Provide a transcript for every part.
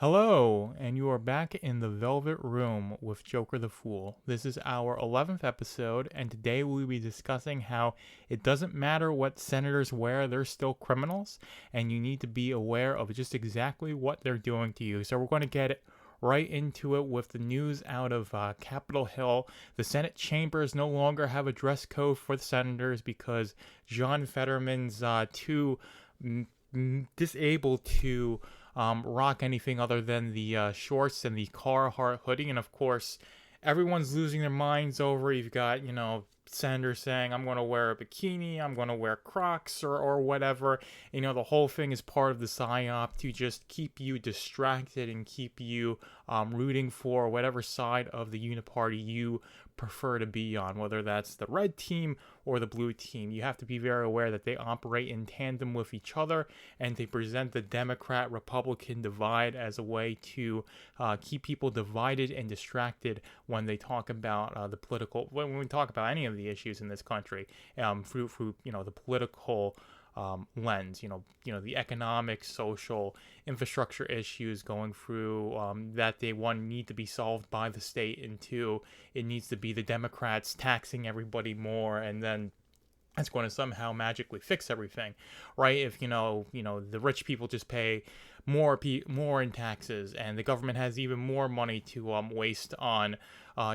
Hello, and you are back in the Velvet Room with Joker the Fool. This is our 11th episode, and today we'll be discussing how it doesn't matter what senators wear, they're still criminals, and you need to be aware of just exactly what they're doing to you. So we're going to get right into it with the news out of Capitol Hill. The Senate chambers no longer have a dress code for the senators because John Fetterman's too disabled to rock anything other than the shorts and the Carhartt hoodie. And of course, everyone's losing their minds over. You've got, senators saying, I'm going to wear a bikini, I'm going to wear Crocs or whatever. The whole thing is part of the psyop to just keep you distracted and keep you rooting for whatever side of the uniparty you prefer to be on, whether that's the red team or the blue team. You have to be very aware that they operate in tandem with each other, and they present the Democrat-Republican divide as a way to keep people divided and distracted when they talk about when we talk about any of the issues in this country, through the political lens, the economic, social, infrastructure issues going through that they, one, need to be solved by the state, and two, it needs to be the Democrats taxing everybody more, and then that's going to somehow magically fix everything, right? If the rich people just pay more in taxes, and the government has even more money to waste on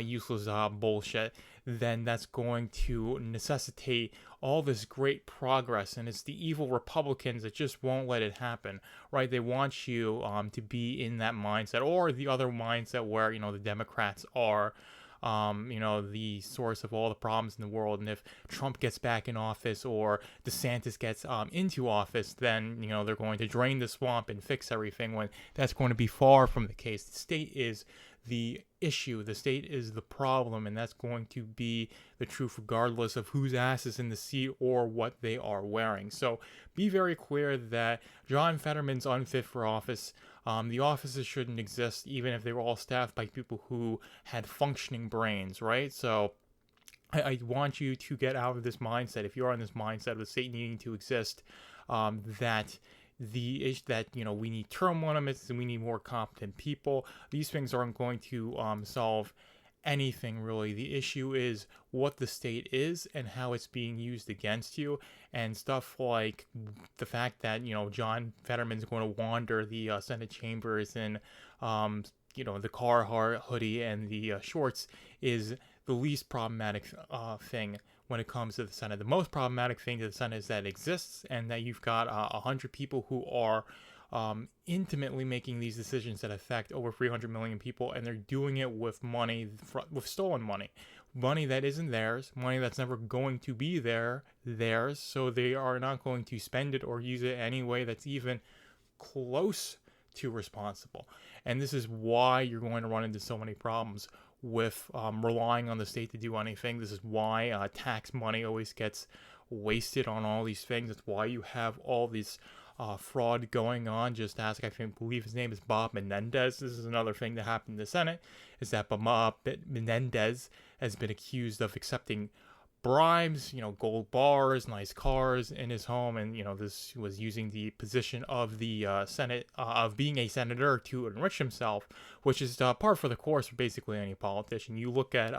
useless bullshit, then that's going to necessitate all this great progress, and it's the evil Republicans that just won't let it happen, right? They want you to be in that mindset, or the other mindset where the Democrats are the source of all the problems in the world. And if Trump gets back in office, or DeSantis gets into office, then, they're going to drain the swamp and fix everything, when that's going to be far from the case. The state is the issue, the state is the problem, and that's going to be the truth regardless of whose ass is in the seat or what they are wearing. So be very clear that John Fetterman's unfit for office. The offices shouldn't exist, even if they were all staffed by people who had functioning brains, right? So I want you to get out of this mindset, if you're on this mindset of the state needing to exist, that we need term limits and we need more competent people. These things aren't going to solve anything, really. The issue is what the state is and how it's being used against you, and stuff like the fact that John Fetterman's going to wander the Senate chambers in the Carhartt hoodie and the shorts is the least problematic thing when it comes to the Senate. The most problematic thing to the Senate is that it exists, and that you've got 100 people who are intimately making these decisions that affect over 300 million people, and they're doing it with with stolen money that isn't theirs, money that's never going to be theirs, so they are not going to spend it or use it any way that's even close to responsible. And this is why you're going to run into so many problems with relying on the state to do anything. This is why tax money always gets wasted on all these things. It's why you have all these fraud going on. Just ask, believe his name is Bob Menendez. This is another thing that happened in the Senate, is that Bob Menendez has been accused of accepting bribes, gold bars, nice cars in his home, and this was using the position of the Senate, of being a senator, to enrich himself, which is par for the course for basically any politician. You look at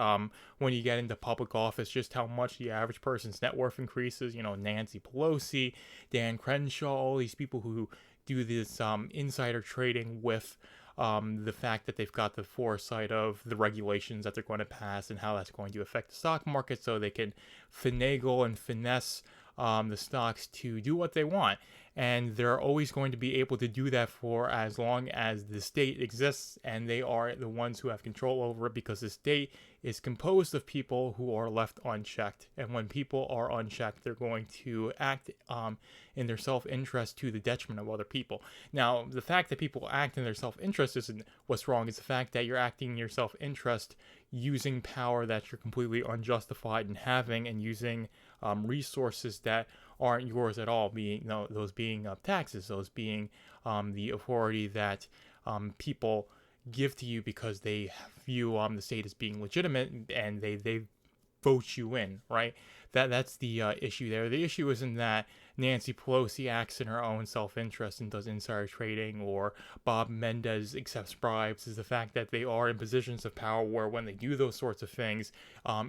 when you get into public office, just how much the average person's net worth increases. Nancy Pelosi, Dan Crenshaw, all these people who do this insider trading with the fact that they've got the foresight of the regulations that they're going to pass and how that's going to affect the stock market, so they can finagle and finesse the stocks to do what they want. And they're always going to be able to do that for as long as the state exists, and they are the ones who have control over it, because the state is composed of people who are left unchecked. And when people are unchecked, they're going to act in their self-interest to the detriment of other people. Now, the fact that people act in their self-interest isn't what's wrong. It's the fact that you're acting in your self-interest using power that you're completely unjustified in having, and using resources that aren't yours at all, those being taxes, those being the authority that people give to you because they view the state as being legitimate, and they vote you in, right? That's the issue there. The issue isn't that Nancy Pelosi acts in her own self-interest and does insider trading, or Bob Mendez accepts bribes. Is the fact that they are in positions of power where when they do those sorts of things,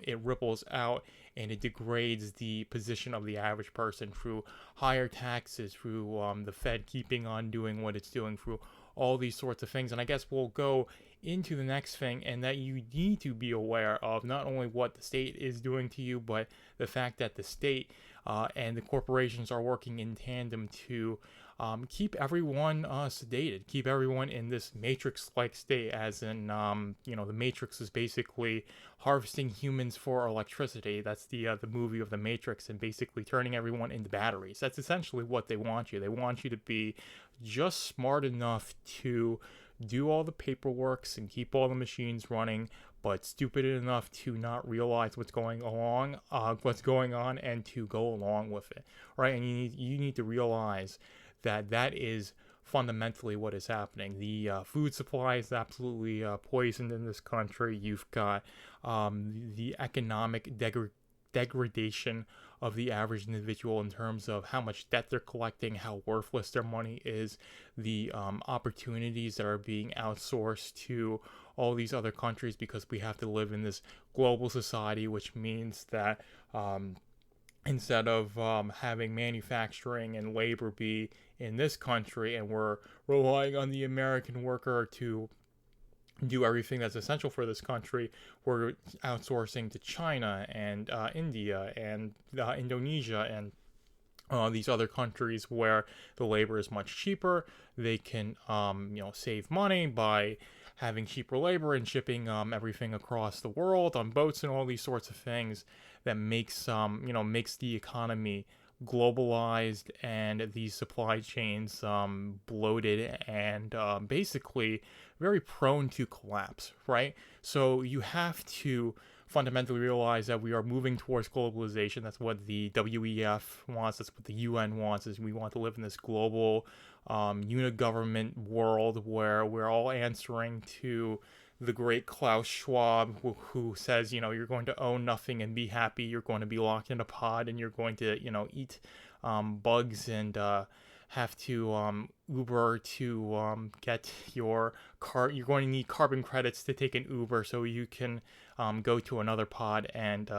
it ripples out and it degrades the position of the average person through higher taxes, through the Fed keeping on doing what it's doing, through all these sorts of things. And I guess we'll go into the next thing, and that you need to be aware of not only what the state is doing to you, but the fact that the state and the corporations are working in tandem to keep everyone sedated, keep everyone in this matrix-like state, as in, the Matrix is basically harvesting humans for electricity. That's the movie of the Matrix, and basically turning everyone into batteries. That's essentially what they want you. They want you to be just smart enough to do all the paperwork and keep all the machines running, but stupid enough to not realize what's going on, and to go along with it, right? And you need to realize that is fundamentally what is happening. The food supply is absolutely poisoned in this country. You've got the economic degradation of the average individual in terms of how much debt they're collecting, how worthless their money is, the opportunities that are being outsourced to all these other countries, because we have to live in this global society, which means that instead of having manufacturing and labor be in this country, and we're relying on the American worker to do everything that's essential for this country, we're outsourcing to China and India and Indonesia and these other countries where the labor is much cheaper. They can save money by having cheaper labor and shipping everything across the world on boats and all these sorts of things that makes the economy globalized, and these supply chains bloated and basically very prone to collapse, right? So you have to fundamentally realize that we are moving towards globalization. That's what the WEF wants. That's what the UN wants, is we want to live in this global unigovernment world where we're all answering to the great Klaus Schwab, who says, you're going to own nothing and be happy. You're going to be locked in a pod, and you're going to, eat bugs and have to Uber to get your car. You're going to need carbon credits to take an Uber so you can go to another pod and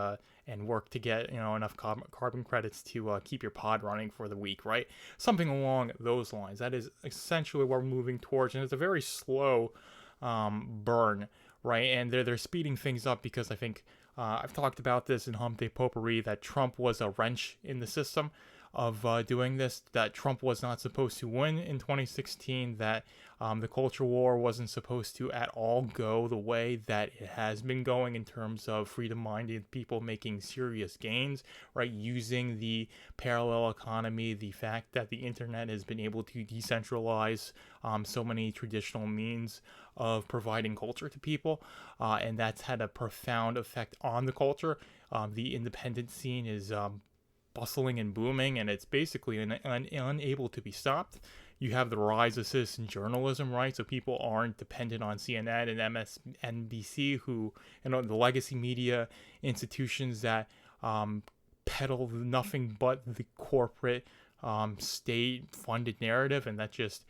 work to get enough carbon credits to keep your pod running for the week, right? Something along those lines. That is essentially what we're moving towards, and it's a very slow burn, right? And they're speeding things up because I think I've talked about this in Hump Day Potpourri, that Trump was a wrench in the system of doing this, that Trump was not supposed to win in 2016, that the culture war wasn't supposed to at all go the way that it has been going in terms of freedom-minded people making serious gains, right? Using the parallel economy, the fact that the internet has been able to decentralize so many traditional means of providing culture to people, and that's had a profound effect on the culture. The independent scene is bustling and booming, and it's basically unable to be stopped. You have the rise of citizen journalism, right? So people aren't dependent on CNN and MSNBC, who, the legacy media institutions that peddle nothing but the corporate state-funded narrative, and that just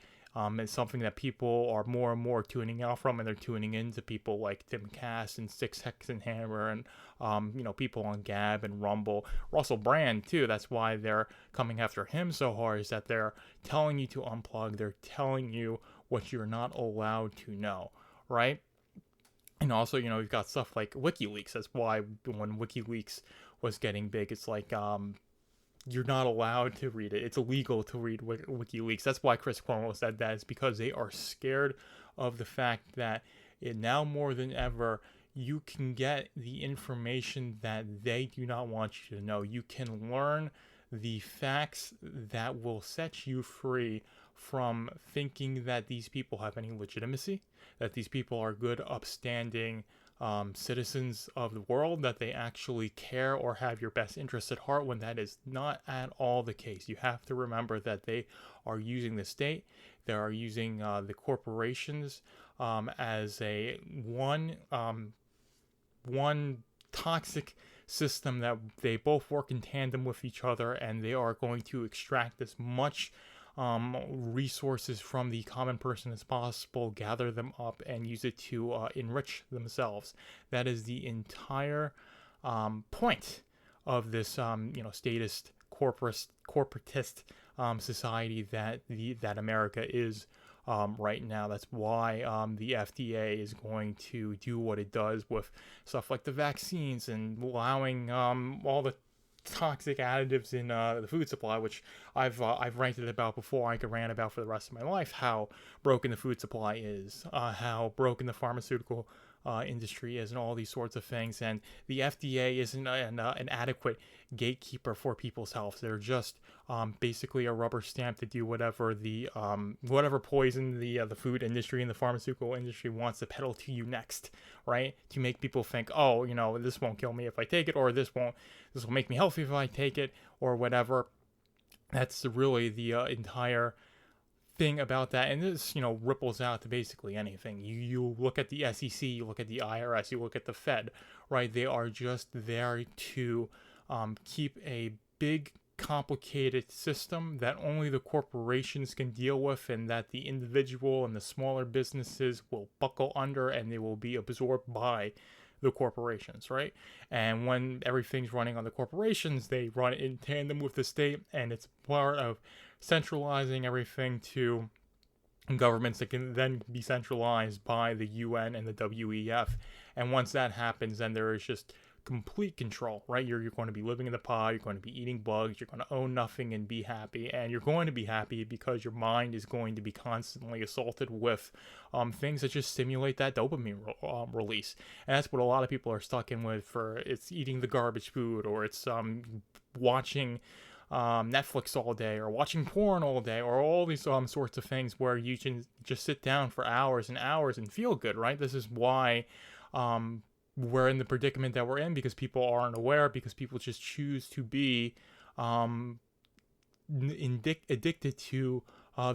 is something that people are more and more tuning out from, and they're tuning into people like Tim Cass and Six Hexenhammer and people on Gab and Rumble. Russell Brand too. That's why they're coming after him so hard, is that they're telling you to unplug. They're telling you what you're not allowed to know, right? And also, we've got stuff like WikiLeaks. That's why when WikiLeaks was getting big, it's like you're not allowed to read it. It's illegal to read WikiLeaks. That's why Chris Cuomo said that, is because they are scared of the fact that now more than ever, you can get the information that they do not want you to know. You can learn the facts that will set you free from thinking that these people have any legitimacy, that these people are good, upstanding citizens of the world, that they actually care or have your best interests at heart, when that is not at all the case. You have to remember that they are using the state, they are using the corporations as one toxic system that they both work in tandem with each other, and they are going to extract as much resources from the common person as possible, gather them up, and use it to enrich themselves. That is the entire point of this, statist, corporatist society that America is right now. That's why the FDA is going to do what it does with stuff like the vaccines and allowing all the toxic additives in the food supply, which I've ranted about before. I could rant about for the rest of my life how broken the food supply is, how broken the pharmaceutical industry is, and all these sorts of things. And the FDA isn't an adequate gatekeeper for people's health. They're just basically a rubber stamp to do whatever the whatever poison the food industry and the pharmaceutical industry wants to peddle to you next, right? To make people think, oh, this won't kill me if I take it, or this will make me healthy if I take it, or whatever. That's really the entire thing about that. And this ripples out to basically anything. You look at the SEC, you look at the IRS, you look at the Fed, right? They are just there to keep a big complicated system that only the corporations can deal with, and that the individual and the smaller businesses will buckle under, and they will be absorbed by the corporations, right? And when everything's running on the corporations, they run in tandem with the state, and it's part of centralizing everything to governments that can then be centralized by the UN and the WEF. And once that happens, then there is just complete control, right? You're going to be living in the pod, you're going to be eating bugs, you're going to own nothing and be happy. And you're going to be happy because your mind is going to be constantly assaulted with things that just stimulate that dopamine release. And that's what a lot of people are stuck in with. It's eating the garbage food, or it's watching Netflix all day, or watching porn all day, or all these sorts of things where you can just sit down for hours and hours and feel good, right? This is why we're in the predicament that we're in, because people aren't aware, because people just choose to be addicted to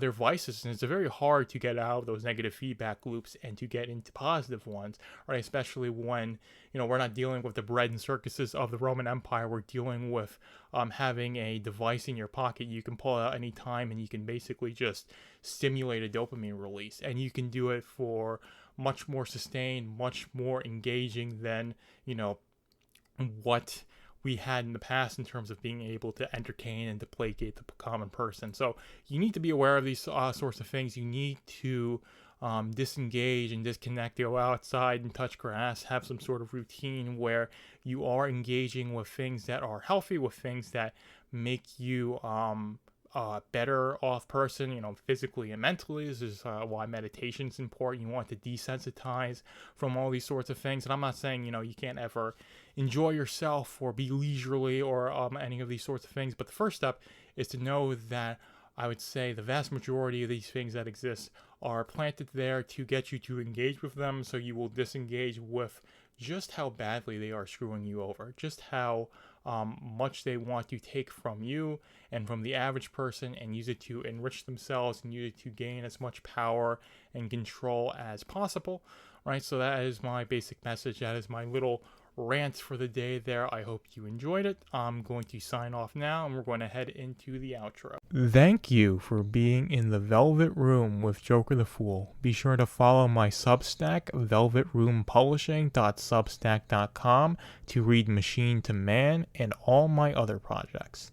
their vices. And it's very hard to get out of those negative feedback loops and to get into positive ones, right? Especially when we're not dealing with the bread and circuses of the Roman Empire. We're dealing with having a device in your pocket you can pull out any time, and you can basically just stimulate a dopamine release, and you can do it for much more sustained, much more engaging than what we had in the past in terms of being able to entertain and to placate the common person. So you need to be aware of these sorts of things. You need to disengage and disconnect, go outside and touch grass, have some sort of routine where you are engaging with things that are healthy, with things that make you better off person, physically and mentally. This is why meditation is important. You want to desensitize from all these sorts of things. And I'm not saying, you can't ever enjoy yourself or be leisurely or any of these sorts of things. But the first step is to know that I would say the vast majority of these things that exist are planted there to get you to engage with them, so you will disengage with just how badly they are screwing you over, just how much they want to take from you and from the average person and use it to enrich themselves and use it to gain as much power and control as possible, right? So that is my basic message. That is my little rant for the day there. I hope you enjoyed it. I'm going to sign off now, and we're going to head into the outro. Thank you for being in the Velvet Room with Joker the Fool. Be sure to follow my Substack, velvetroompublishing.substack.com, to read Machine to Man and all my other projects.